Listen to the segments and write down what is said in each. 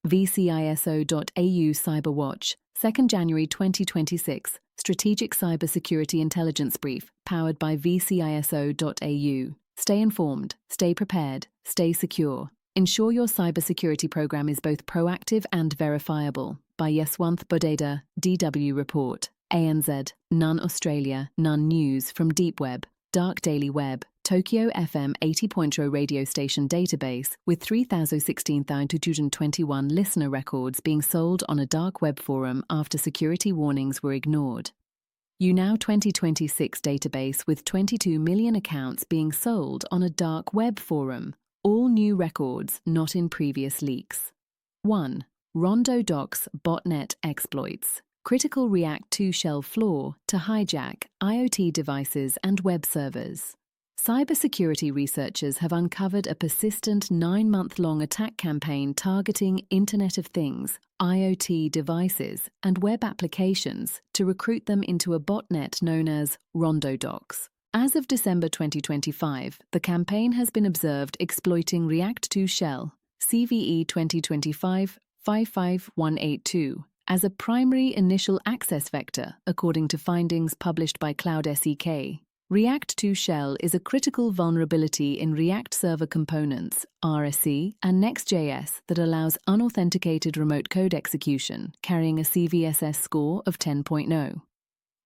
vciso-au Cyberwatch, 2nd January 2026, Strategic Cybersecurity Intelligence Brief, powered by vciso-au. Stay informed, stay prepared, stay secure. Ensure your cybersecurity program is both proactive and verifiable. By Yeswanth Bodeda, DW Report. ANZ, None Australia, None News from Deep Web, Dark Daily Web, Tokyo FM 80.0 radio station database with 3,016,221 listener records being sold on a dark web forum after security warnings were ignored. YouNow 2026 database with 22 million accounts being sold on a dark web forum. All new records not in previous leaks. 1. Rondo Docs botnet exploits. Critical React 2 shell flaw to hijack IoT devices and web servers. Cybersecurity researchers have uncovered a persistent 9-month-long attack campaign targeting Internet of Things, IoT devices, and web applications to recruit them into a botnet known as Rondo Docs. As of December 2025, the campaign has been observed exploiting React 2 shell, CVE 2025-55182, as a primary initial access vector, according to findings published by Cloud SEK. React 2 shell is a critical vulnerability in React Server Components, RSC, and Next.js that allows unauthenticated remote code execution, carrying a CVSS score of 10.0.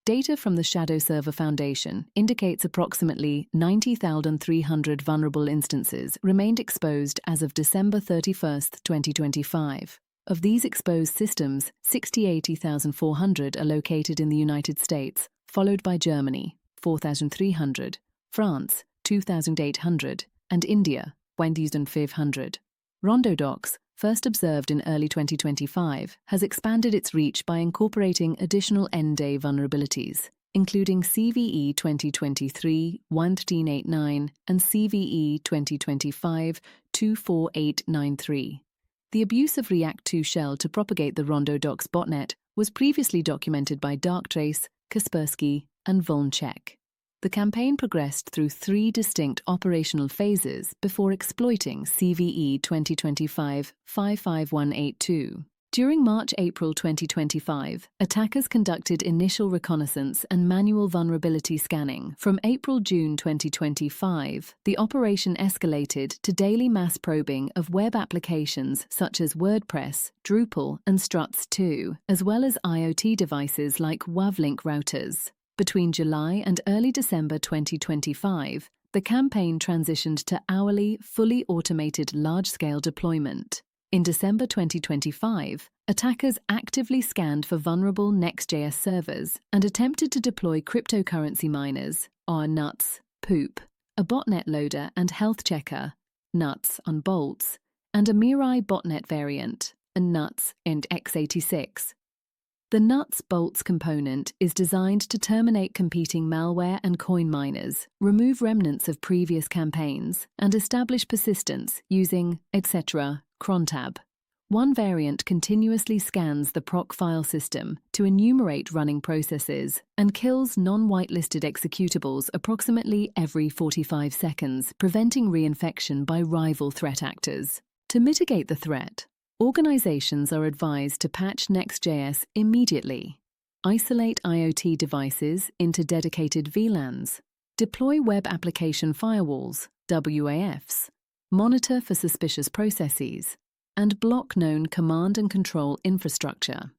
Data from the Shadow Server Foundation indicates approximately 90,300 vulnerable instances remained exposed as of December 31, 2025. Of these exposed systems, 68,400 are located in the United States, followed by Germany, 4,300, France, 2,800, and India, 1,500. Rondo Docs, first observed in early 2025, has expanded its reach by incorporating additional end-day vulnerabilities, including CVE 2023-1389 and CVE 2025-24893. The abuse of React 2 shell to propagate the Rondo Docs botnet was previously documented by Darktrace, Kaspersky, and Volncheck. The campaign progressed through 3 distinct operational phases before exploiting CVE 2025-55182. During March-April 2025, attackers conducted initial reconnaissance and manual vulnerability scanning. From April-June 2025, the operation escalated to daily mass probing of web applications such as WordPress, Drupal, and Struts 2, as well as IoT devices like WAV-Link routers. Between July and early December 2025, the campaign transitioned to hourly, fully automated large-scale deployment. In December 2025, attackers actively scanned for vulnerable Next.js servers and attempted to deploy cryptocurrency miners, or nuts, poop, a botnet loader and health checker, nuts on bolts, and a Mirai botnet variant, a nuts and x86. The nuts bolts component is designed to terminate competing malware and coin miners, remove remnants of previous campaigns, and establish persistence using, etc. crontab. One variant continuously scans the proc file system to enumerate running processes and kills non-whitelisted executables approximately every 45 seconds, preventing reinfection by rival threat actors. To mitigate the threat, organizations are advised to patch Next.js immediately, isolate IoT devices into dedicated VLANs, deploy web application firewalls, WAFs, monitor for suspicious processes, and block known command and control infrastructure.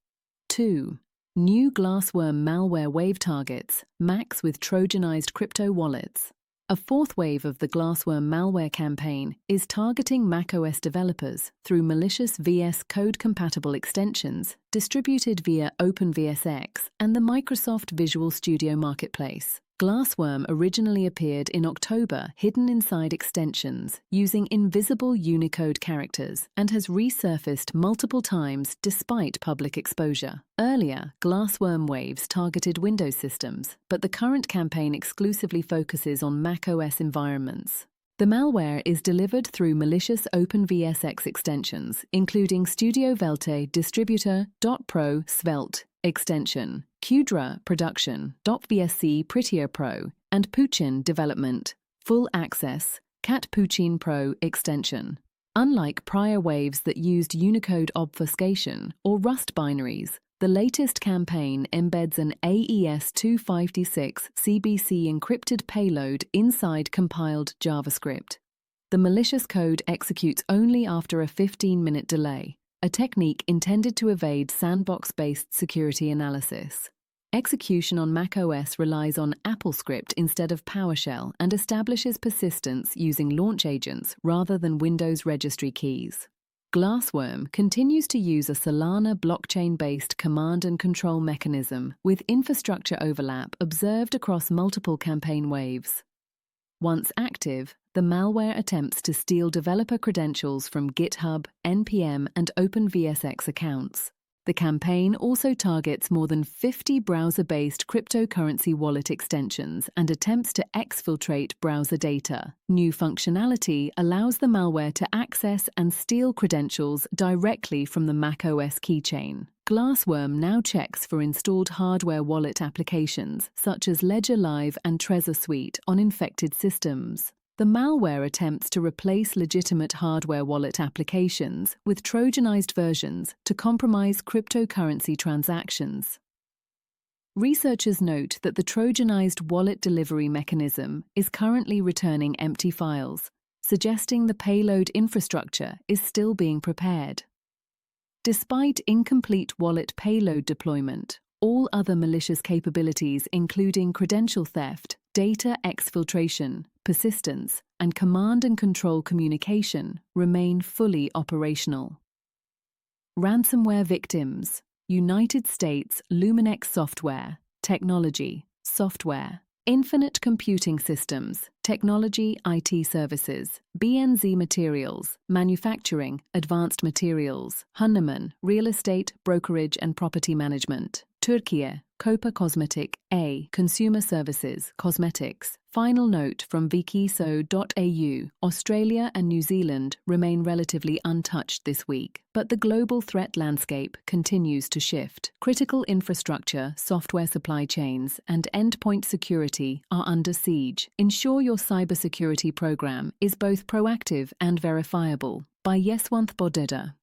2. New Glassworm malware wave targets, Macs with Trojanized crypto wallets. A fourth wave of the Glassworm malware campaign is targeting macOS developers through malicious VS Code-compatible extensions distributed via OpenVSX and the Microsoft Visual Studio Marketplace. Glassworm originally appeared in October hidden inside extensions using invisible Unicode characters and has resurfaced multiple times despite public exposure. Earlier, Glassworm waves targeted Windows systems, but the current campaign exclusively focuses on macOS environments. The malware is delivered through malicious OpenVSX extensions, including Studio Velte Distributor, .pro Svelte extension, Qdra Production, .vsc Prettier Pro, and Puchin Development, Full Access, Cat Puchin Pro extension. Unlike prior waves that used Unicode obfuscation or Rust binaries, the latest campaign embeds an AES-256 CBC encrypted payload inside compiled JavaScript. The malicious code executes only after a 15-minute delay, a technique intended to evade sandbox-based security analysis. Execution on macOS relies on AppleScript instead of PowerShell and establishes persistence using launch agents rather than Windows registry keys. Glassworm continues to use a Solana blockchain-based command and control mechanism with infrastructure overlap observed across multiple campaign waves. Once active, the malware attempts to steal developer credentials from GitHub, NPM, and OpenVSX accounts. The campaign also targets more than 50 browser-based cryptocurrency wallet extensions and attempts to exfiltrate browser data. New functionality allows the malware to access and steal credentials directly from the macOS keychain. Glassworm now checks for installed hardware wallet applications such as Ledger Live and Trezor Suite on infected systems. The malware attempts to replace legitimate hardware wallet applications with Trojanized versions to compromise cryptocurrency transactions. Researchers note that the Trojanized wallet delivery mechanism is currently returning empty files, suggesting the payload infrastructure is still being prepared. Despite incomplete wallet payload deployment, all other malicious capabilities including credential theft, data exfiltration, persistence, and command and control communication remain fully operational. Ransomware victims: United States Luminex Software, Technology, Software, Infinite Computing Systems, Technology IT Services, BNZ Materials, Manufacturing, Advanced Materials, Hunneman, Real Estate, Brokerage and Property Management, Türkiye, Copa Cosmetic, A, Consumer Services, Cosmetics. Final note from vciso-au: Australia and New Zealand remain relatively untouched this week, but the global threat landscape continues to shift. Critical infrastructure, software supply chains, and endpoint security are under siege. Ensure your cybersecurity program is both proactive and verifiable. By Yeswanth Bodeda.